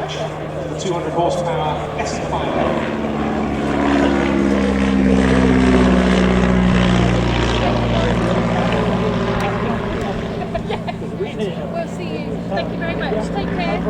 approach to the 200 horsepower SE5a. We'll see you. Thank you very much. Take care.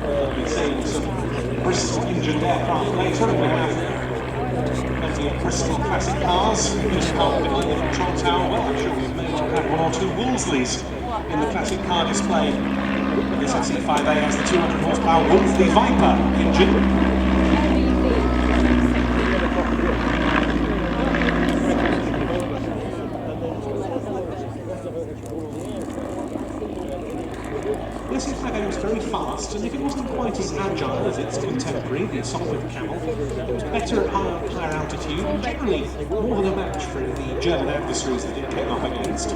We'll be seeing some Bristol engined aircraft later. We have plenty of Bristol classic cars just parked behind the control tower. Well, I'm sure we may well have one or two Wolsleys in the classic car display. This SE5a has the 200 horsepower Wolseley Viper engine. The SE5a was very fast, and if it wasn't quite as agile as its contemporary, the Shuttleworth Camel, it was better at higher altitude and generally more than a match for the German adversaries that it came up against.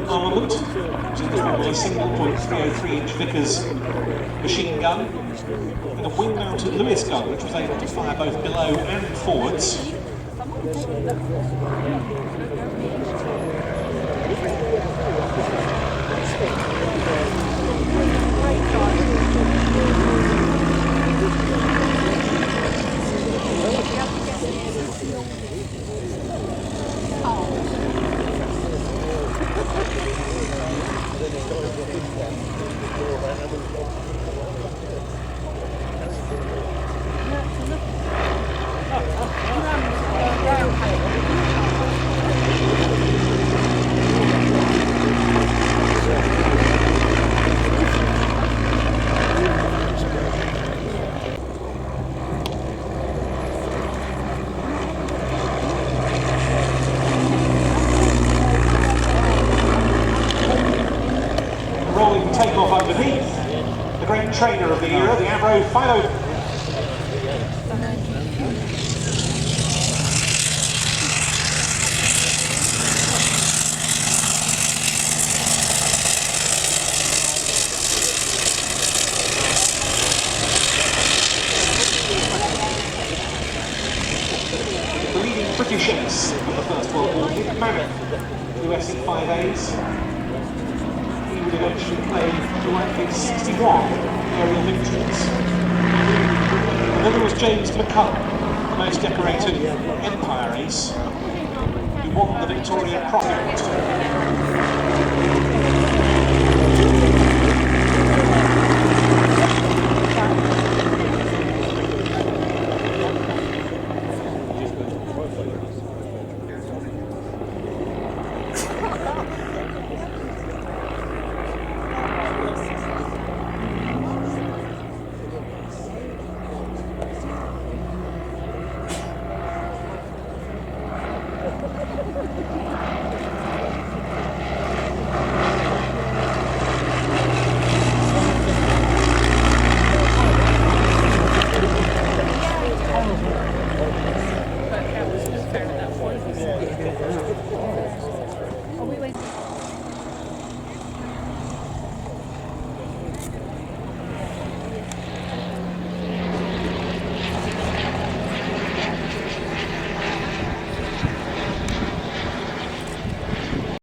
Armament, with a single .303-inch Vickers machine gun and a wing-mounted Lewis gun, which was able to fire both below and forwards. Rolling takeoff underneath, the great trainer of the era, the Airshow 5a. The leading British ace of the First World War did manage the SE5As. He would eventually play the likely 61 aerial victories. And then there was James McCulloch, the most decorated Empire ace, who won the Victoria Cross.